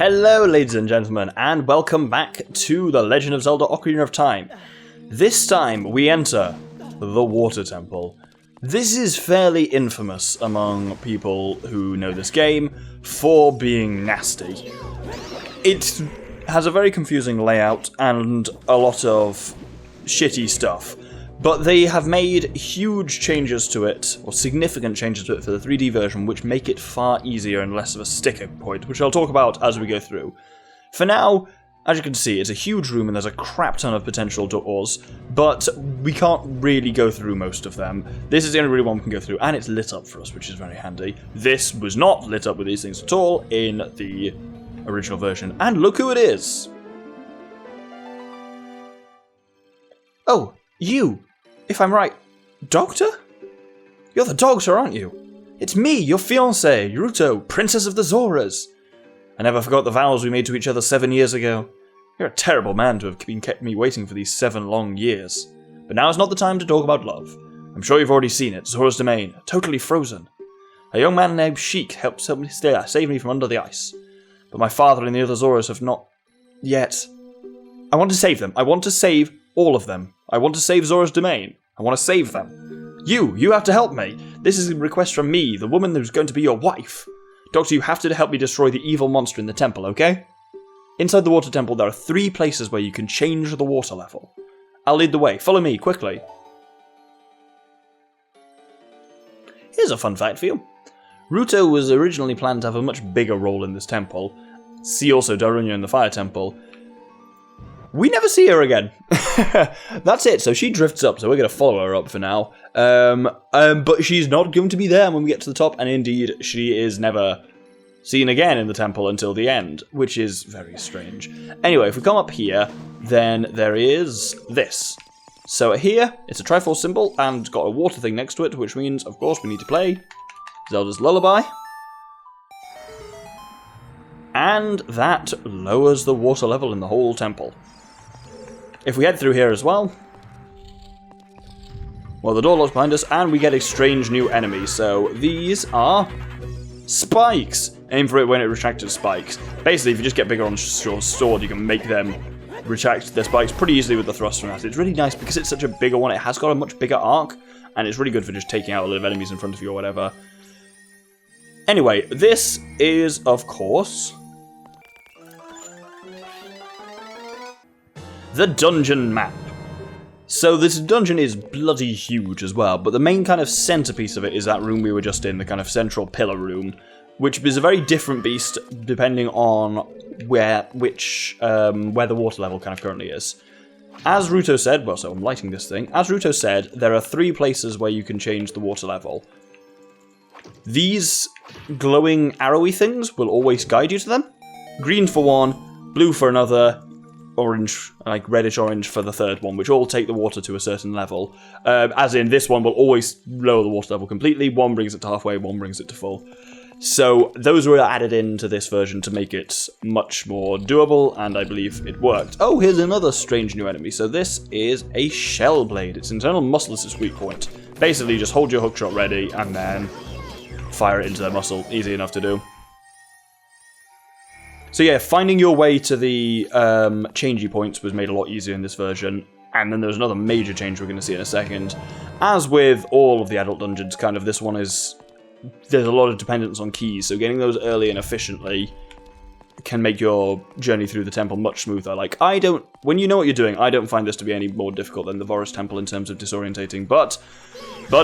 Hello ladies and gentlemen, and welcome back to The Legend of Zelda Ocarina of Time. This time we enter the Water Temple. This is fairly infamous among people who know this game for being nasty. It has a very confusing layout and a lot of shitty stuff, but they have made huge changes to it, or significant changes to it for the 3D version, which make it far easier and less of a sticker point, which I'll talk about as we go through. For now, as you can see, it's a huge room and there's a crap ton of potential doors, but we can't really go through most of them. This is the only really one we can go through, and it's lit up for us, which is very handy. This was not lit up with these things at all in the original version, and look who it is! Oh, you! If I'm right, Doctor? You're the doctor, aren't you? It's me, your fiancée, Ruto, Princess of the Zoras. I never forgot the vows we made to each other 7 years ago. You're a terrible man to have kept me waiting for these 7 long years. But now is not the time to talk about love. I'm sure you've already seen it, Zora's domain, totally frozen. A young man named Sheik helped save me from under the ice. But my father and the other Zoras have not yet. I want to save them. I want to save all of them. I want to save Zora's domain. I want to save them. You have to help me. This is a request from me, the woman who's going to be your wife. Doctor, you have to help me destroy the evil monster in the temple, okay? Inside the water temple, there are 3 places where you can change the water level. I'll lead the way. Follow me, quickly. Here's a fun fact for you. Ruto was originally planned to have a much bigger role in this temple. See also Darunia in the fire temple. We never see her again. That's it. So she drifts up, so we're going to follow her up for now. But she's not going to be there when we get to the top, and indeed, she is never seen again in the temple until the end, which is very strange. Anyway, if we come up here, then there is this. So here, it's a Triforce symbol, and got a water thing next to it, which means, of course, we need to play Zelda's Lullaby. And that lowers the water level in the whole temple. If we head through here as well, the door locks behind us, and we get a strange new enemy. So these are spikes. Aim for it when it retracts spikes. Basically, if you just get bigger on your sword, you can make them retract their spikes pretty easily with the thrust from that. It's really nice because it's such a bigger one. It has got a much bigger arc, and it's really good for just taking out a lot of enemies in front of you or whatever. Anyway, this is, of course, the dungeon map. So this dungeon is bloody huge as well, but the main kind of centerpiece of it is that room we were just in, the kind of central pillar room, which is a very different beast depending on where the water level kind of currently is. As Ruto said, so I'm lighting this thing, as Ruto said, there are 3 places where you can change the water level. These glowing arrowy things will always guide you to them. Green for one, blue for another, orange, like reddish-orange for the third one, which all take the water to a certain level. As in, this one will always lower the water level completely. One brings it to halfway, one brings it to full. So those were added into this version to make it much more doable, and I believe it worked. Oh, here's another strange new enemy. So this is a shell blade. Its internal muscle is its weak point. Basically, just hold your hookshot ready, and then fire it into their muscle. Easy enough to do. So yeah, finding your way to the changey points was made a lot easier in this version. And then there's another major change we're going to see in a second. As with all of the adult dungeons, kind of this one is... there's a lot of dependence on keys, so getting those early and efficiently can make your journey through the temple much smoother. Like, when you know what you're doing, I don't find this to be any more difficult than the Forest Temple in terms of disorientating, but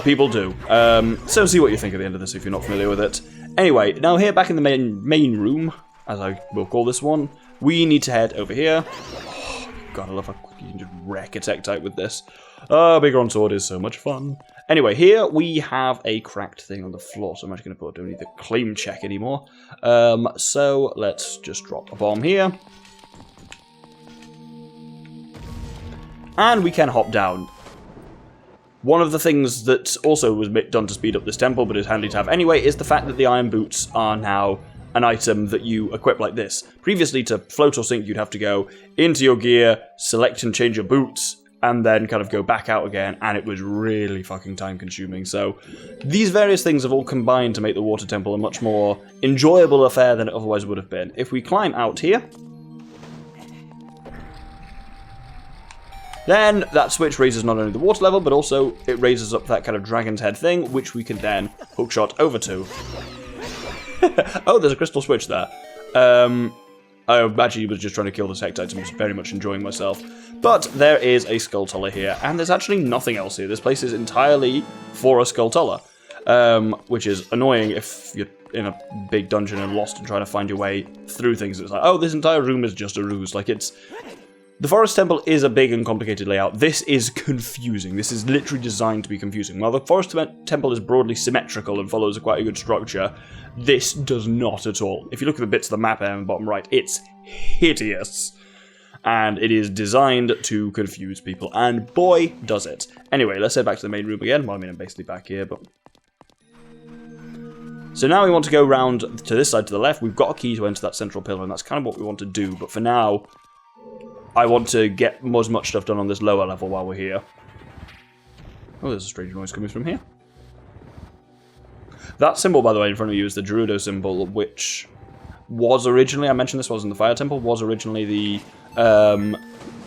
people do. So see what you think at the end of this if you're not familiar with it. Anyway, now here back in the main room, as I will call this one, we need to head over here. Oh, God, I love how you can just wreck a tech type with this. Bigger on sword is so much fun. Anyway, here we have a cracked thing on the floor, so I'm actually going to don't need the claim check anymore. So let's just drop a bomb here. And we can hop down. One of the things that also was done to speed up this temple, but is handy to have anyway, is the fact that the iron boots are now an item that you equip like this. Previously, to float or sink, you'd have to go into your gear, select and change your boots, and then kind of go back out again, and it was really fucking time consuming. So these various things have all combined to make the water temple a much more enjoyable affair than it otherwise would have been. If we climb out here, then that switch raises not only the water level, but also it raises up that kind of dragon's head thing, which we can then hookshot over to. Oh, there's a crystal switch there. I actually was just trying to kill this Hectite and was very much enjoying myself. But there is a Skulltula here, and there's actually nothing else here. This place is entirely for a Skulltula, which is annoying if you're in a big dungeon and lost and trying to find your way through things. It's like, oh, this entire room is just a ruse. Like, it's... The Forest Temple is a big and complicated layout. This is confusing. This is literally designed to be confusing. While the Forest Temple is broadly symmetrical and follows quite a good structure, this does not at all. If you look at the bits of the map there in the bottom right, it's hideous. And it is designed to confuse people, and boy, does it. Anyway, let's head back to the main room again. Well, I mean, I'm basically back here, but... So now we want to go round to this side to the left. We've got a key to enter that central pillar, and that's kind of what we want to do. But for now, I want to get as much stuff done on this lower level while we're here. Oh, there's a strange noise coming from here. That symbol, by the way, in front of you is the Gerudo symbol, which was originally, I mentioned this was in the Fire Temple, was originally the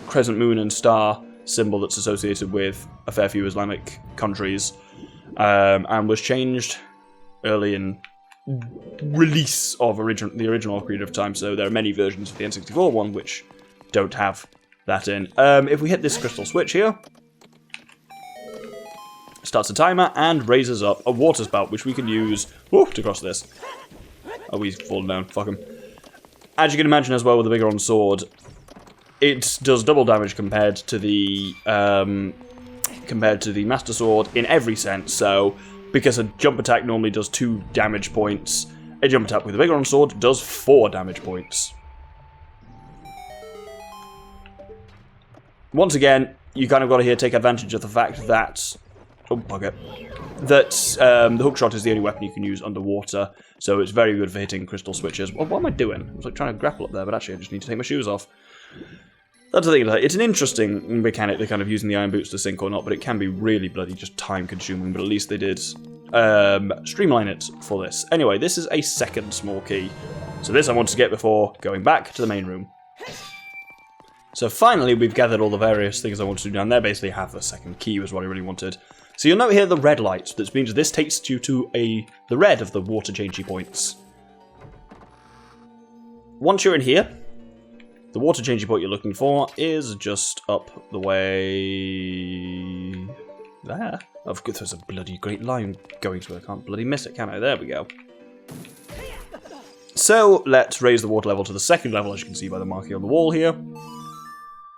crescent moon and star symbol that's associated with a fair few Islamic countries, and was changed early in release of the original Ocarina of Time, so there are many versions of the N64 one which don't have that in. If we hit this crystal switch here, starts a timer and raises up a water spout, which we can use to cross this. Oh, he's fallen down. Fuck him. As you can imagine as well with the Biggoron sword, it does double damage compared to the Master Sword in every sense. So, because a jump attack normally does 2 damage points, a jump attack with the Biggoron sword does 4 damage points. Once again, you kind of got to here take advantage of the fact that... Oh, bugger. That the hookshot is the only weapon you can use underwater, so it's very good for hitting crystal switches. Well, what am I doing? I was like trying to grapple up there, but actually I just need to take my shoes off. That's the thing. It's an interesting mechanic, they're kind of using the iron boots to sink or not, but it can be really bloody just time-consuming, but at least they did streamline it for this. Anyway, this is a second small key. So this I want to get before going back to the main room. So finally, we've gathered all the various things I want to do down there. Basically, have the second key was what I really wanted. So you'll note here the red light. That means this takes you to the red of the water changey points. Once you're in here, the water changey point you're looking for is just up the way there. Of course, there's a bloody great line going through. I can't bloody miss it, can I? There we go. So let's raise the water level to the second level, as you can see by the marking on the wall here.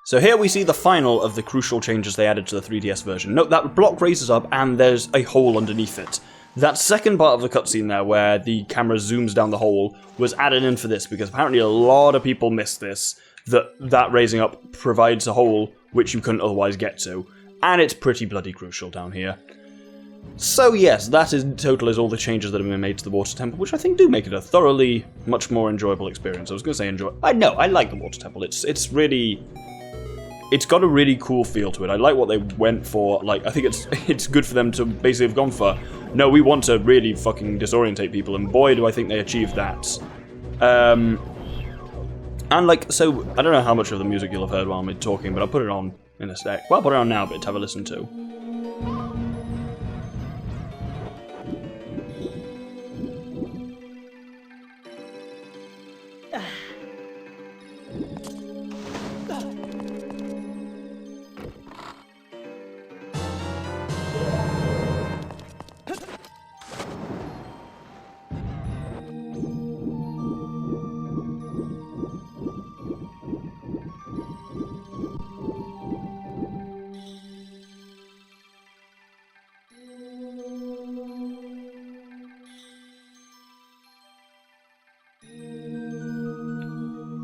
So here we see the final of the crucial changes they added to the 3DS version. Note that block raises up and there's a hole underneath it. That second part of the cutscene there where the camera zooms down the hole was added in for this because apparently a lot of people missed this, that raising up provides a hole which you couldn't otherwise get to. And it's pretty bloody crucial down here. So yes, that in total is all the changes that have been made to the Water Temple, which I think do make it a thoroughly much more enjoyable experience. I was going to say enjoy... I like the Water Temple. It's really... It's got a really cool feel to it. I like what they went for. Like, I think it's good for them to basically have gone for, no, we want to really fucking disorientate people, and boy, do I think they achieved that. And like, so, I don't know how much of the music you'll have heard while I'm talking, but I'll put it on in a sec. Well, I'll put it on now, but to have a listen to.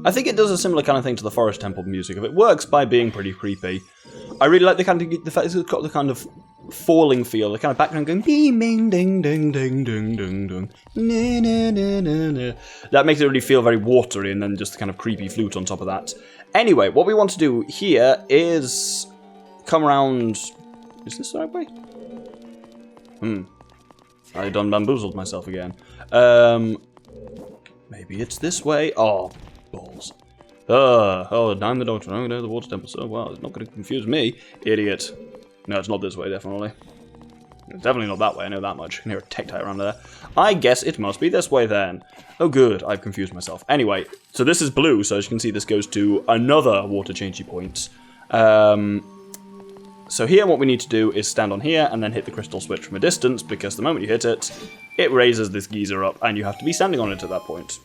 I think it does a similar kind of thing to the Forest Temple music. It works by being pretty creepy. I really like the fact it's got the kind of falling feel, the kind of background going ding ding ding ding ding ding ding. That makes it really feel very watery, and then just the kind of creepy flute on top of that. Anyway, what we want to do here is come around... Is this the right way? I done bamboozled myself again. Maybe it's this way. Oh, balls. I'm the doctor. I'm going to the water temple. So, well, it's not going to confuse me. Idiot. No, it's not this way, definitely. It's definitely not that way, I know that much. I can hear a Tektite around there. I guess it must be this way then. Oh good, I've confused myself. Anyway, so this is blue, so as you can see this goes to another water changey point. So here what we need to do is stand on here and then hit the crystal switch from a distance, because the moment you hit it, it raises this geyser up and you have to be standing on it at that point.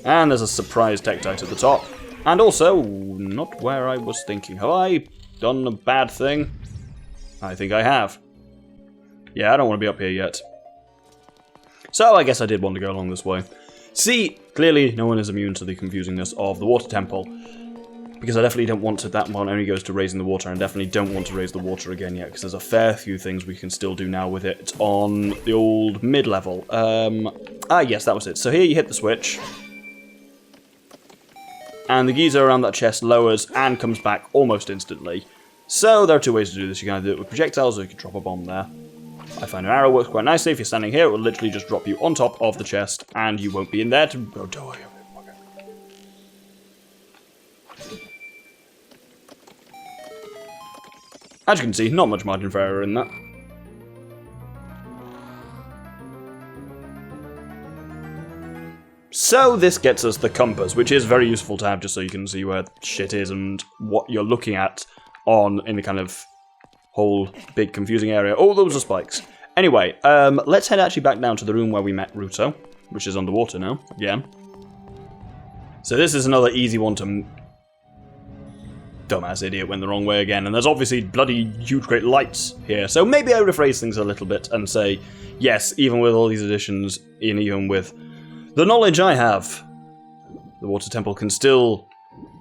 And there's a surprise Tektite at the top. And also, not where I was thinking. Have I done a bad thing? I think I have. Yeah, I don't want to be up here yet. So I guess I did want to go along this way. See, clearly no one is immune to the confusingness of the water temple. Because I definitely don't want to, that one only goes to raising the water, and definitely don't want to raise the water again yet, because there's a fair few things we can still do now with it on the old mid-level. Yes, that was it. So here you hit the switch. And the geyser around that chest lowers and comes back almost instantly. So there are two ways to do this. You can either do it with projectiles or you can drop a bomb there. I find an arrow works quite nicely. If you're standing here, it will literally just drop you on top of the chest and you won't be in there to go die. As you can see, not much margin for error in that. So this gets us the compass, which is very useful to have just so you can see where shit is and what you're looking at in the kind of whole big confusing area. Oh, those are spikes. Anyway, let's head actually back down to the room where we met Ruto, which is underwater now, again. So this is another easy one to... Dumbass idiot went the wrong way again, and there's obviously bloody huge great lights here, so maybe I would rephrase things a little bit and say, yes, even with all these additions, and even with the knowledge I have, the water temple can still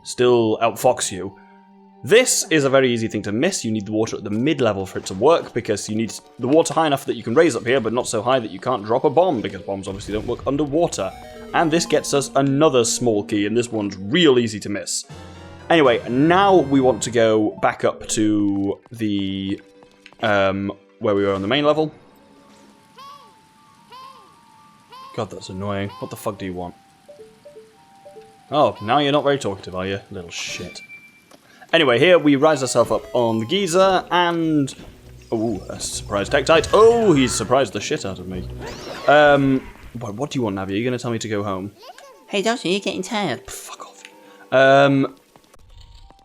outfox you. This is a very easy thing to miss. You need the water at the mid-level for it to work, because you need the water high enough that you can raise up here, but not so high that you can't drop a bomb, because bombs obviously don't work underwater. And this gets us another small key, and this one's real easy to miss. Anyway, now we want to go back up to the, where we were on the main level. God, that's annoying. What the fuck do you want? Oh, now you're not very talkative, are you? Little shit. Anyway, here we rise ourselves up on the geyser, and... Oh, a surprise Tektite. Oh, he's surprised the shit out of me. What do you want, Navi? Are you going to tell me to go home? Hey, Doctor, you're getting tired. Fuck off.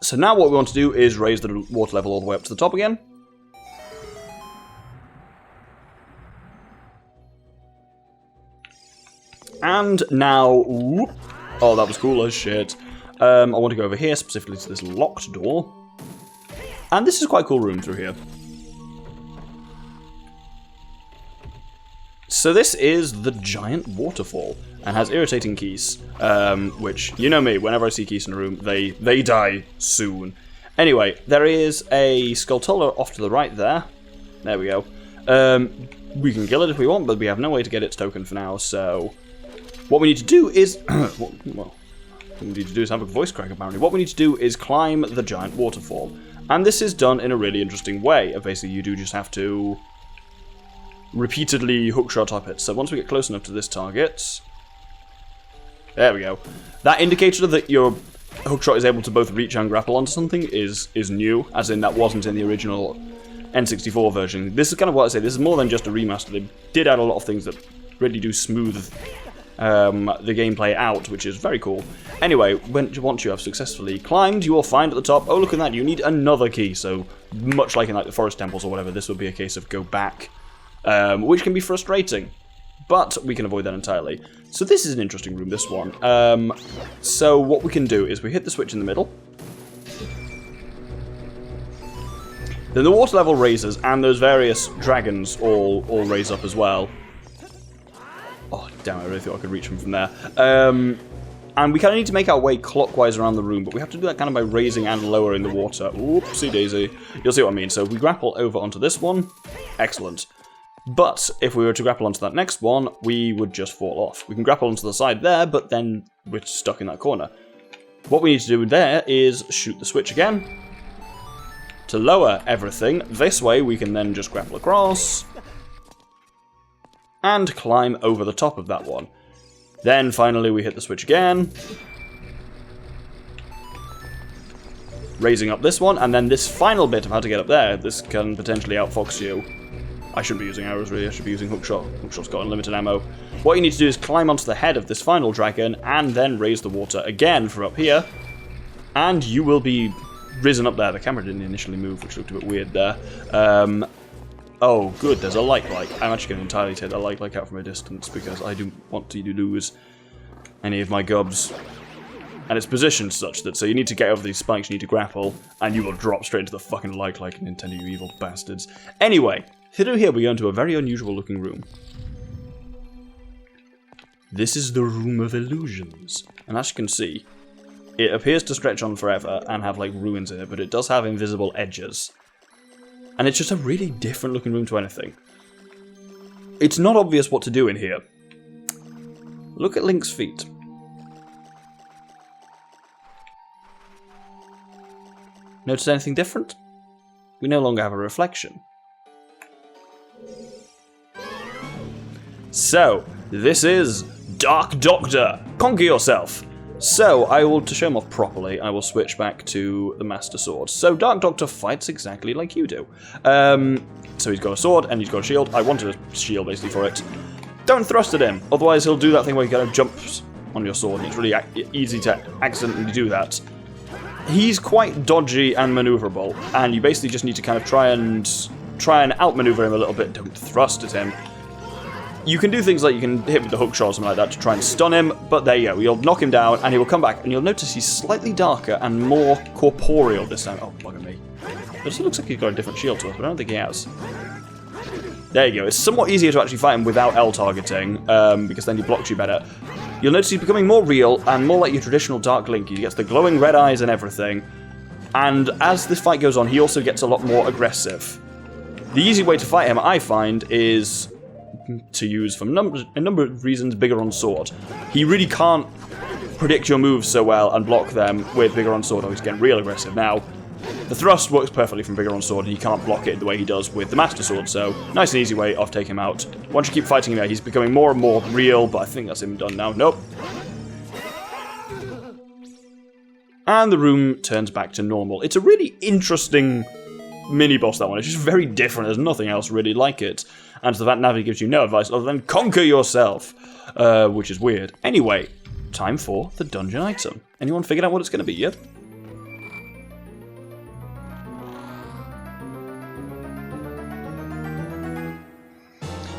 So now what we want to do is raise the water level all the way up to the top again. And now... Whoop, oh, that was cool as shit. I want to go over here, specifically to this locked door. And this is quite a cool room through here. So this is the giant waterfall, and has irritating keys, which, you know me, whenever I see keys in a room, they die soon. Anyway, there is a Skulltula off to the right there. There we go. We can kill it if we want, but we have no way to get its token for now, so... What we need to do is... what we need to do is have a voice crack, apparently. What we need to do is climb the giant waterfall. And this is done in a really interesting way. Basically, you do just have to repeatedly hookshot up it. So once we get close enough to this target... There we go. That indicator that your hookshot is able to both reach and grapple onto something is new, as in that wasn't in the original N64 version. This is kind of what I say, this is more than just a remaster. They did add a lot of things that really do smooth the gameplay out, which is very cool. Anyway, once you have successfully climbed, you will find at the top, oh look at that, you need another key. So much like in like the forest temples or whatever, this would be a case of go back, which can be frustrating, but we can avoid that entirely. So this is an interesting room, this one. So what we can do is we hit the switch in the middle, then the water level raises, and those various dragons all raise up as well. Oh, damn, I really thought I could reach them from there. And we kind of need to make our way clockwise around the room, but we have to do that kind of by raising and lowering the water. Oopsie daisy. You'll see what I mean. So we grapple over onto this one. Excellent. But if we were to grapple onto that next one, we would just fall off. We can grapple onto the side there, but then we're stuck in that corner. What we need to do there is shoot the switch again to lower everything. This way we can then just grapple across and climb over the top of that one. Then finally we hit the switch again, raising up this one, and then this final bit of how to get up there, this can potentially outfox you. I shouldn't be using arrows really, I should be using hookshot. Hookshot's got unlimited ammo. What you need to do is climb onto the head of this final dragon and then raise the water again from up here, and you will be risen up there. The camera didn't initially move, which looked a bit weird there. Oh good, there's a light. I'm actually going to entirely take that light out from a distance because I don't want to lose any of my gobs. And it's positioned such that, so you need to get over these spikes, you need to grapple, and you will drop straight into the fucking light like Nintendo, you evil bastards. Anyway, through here we go into a very unusual looking room. This is the Room of Illusions. And as you can see, it appears to stretch on forever and have like ruins in it, but it does have invisible edges. And it's just a really different looking room to anything. It's not obvious what to do in here. Look at Link's feet. Notice anything different? We no longer have a reflection. So, this is Dark Doctor. Conquer yourself. So, to show him off properly, I will switch back to the Master Sword. So, Dark Doctor fights exactly like you do. So he's got a sword and he's got a shield. I wanted a shield basically for it. Don't thrust at him, otherwise he'll do that thing where he kind of jumps on your sword and it's really easy to accidentally do that. He's quite dodgy and maneuverable, and you basically just need to kind of try and outmaneuver him a little bit. Don't thrust at him. You can do things like you can hit with the hook shot or something like that to try and stun him, but there you go. You'll knock him down, and he will come back, and you'll notice he's slightly darker and more corporeal this time. Oh, bugger me. It also looks like he's got a different shield to us, but I don't think he has. There you go. It's somewhat easier to actually fight him without L targeting, because then he blocks you better. You'll notice he's becoming more real and more like your traditional Dark Link. He gets the glowing red eyes and everything. And as this fight goes on, he also gets a lot more aggressive. The easy way to fight him, I find, is to use, for a number of reasons, Bigger on Sword. He really can't predict your moves so well and block them with Bigger on Sword. Oh, he's getting real aggressive now. The thrust works perfectly from Bigger on Sword, and he can't block it the way he does with the Master Sword, so nice and easy way of taking him out. Once you keep fighting him there, he's becoming more and more real, but I think that's him done now. Nope. And the room turns back to normal. It's a really interesting mini-boss, that one. It's just very different. There's nothing else really like it. And so that Navi gives you no advice other than conquer yourself, which is weird. Anyway, time for the dungeon item. Anyone figured out what it's going to be yet?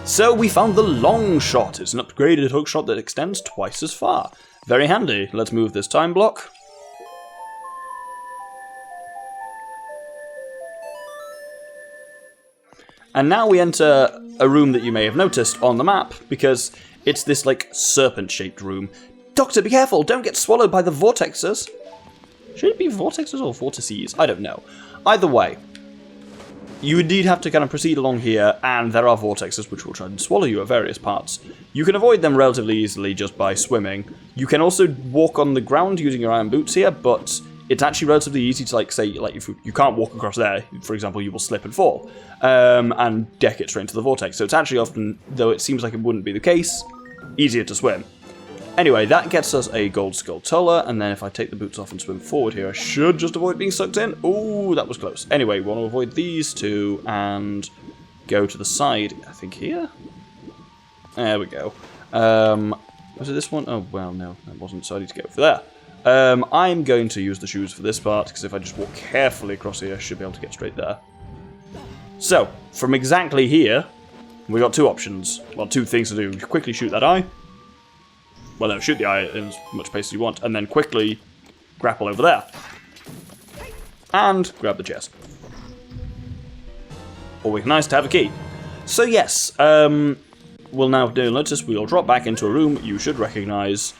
So we found the long shot. It's an upgraded hookshot that extends twice as far. Very handy. Let's move this time block. And now we enter a room that you may have noticed on the map, because it's this, like, serpent-shaped room. Doctor, be careful! Don't get swallowed by the vortexes! Should it be vortexes or vortices? I don't know. Either way, you indeed have to kind of proceed along here, and there are vortexes which will try and swallow you at various parts. You can avoid them relatively easily just by swimming. You can also walk on the ground using your iron boots here, but it's actually relatively easy to, like, say, like, if you can't walk across there, for example, you will slip and fall, and deck it straight into the vortex. So it's actually often, though it seems like it wouldn't be the case, easier to swim. Anyway, that gets us a gold skulltula, and then if I take the boots off and swim forward here, I should just avoid being sucked in. Ooh, that was close. Anyway, we want to avoid these two and go to the side, I think here? There we go. Was it this one? Oh, well, no, that wasn't, so I need to go for there. I'm going to use the shoes for this part, because if I just walk carefully across here, I should be able to get straight there. So, from exactly here, we got two options. Well, two things to do. Quickly shoot that eye. Well, no, shoot the eye in as much pace as you want, and then quickly grapple over there. And grab the chest. Always nice to have a key. So yes, we'll now notice we'll drop back into a room you should recognise.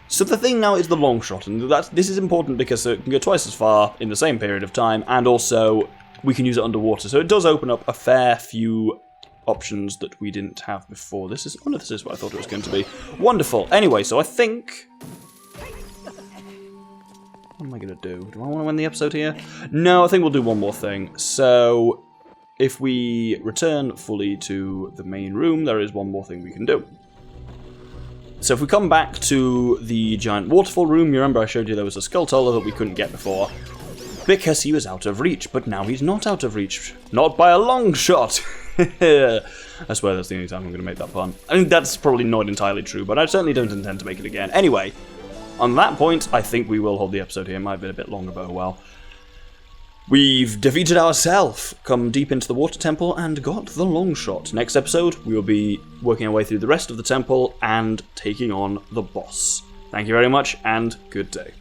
So the thing now is the long shot, and this is important because it can go twice as far in the same period of time, and also we can use it underwater. So it does open up a fair few options that we didn't have before. This is what I thought it was going to be. Wonderful. Anyway, so I think What am I going to do? Do I want to end the episode here? No, I think we'll do one more thing. So, if we return fully to the main room, there is one more thing we can do. So if we come back to the giant waterfall room, you remember I showed you there was a Skulltoller that we couldn't get before. Because he was out of reach, but now he's not out of reach. Not by a long shot! I swear that's the only time I'm going to make that pun. I mean, that's probably not entirely true, but I certainly don't intend to make it again. Anyway, on that point, I think we will hold the episode here. It might have been a bit longer, but oh well. We've defeated ourselves, come deep into the water temple, and got the long shot. Next episode, we will be working our way through the rest of the temple and taking on the boss. Thank you very much, and good day.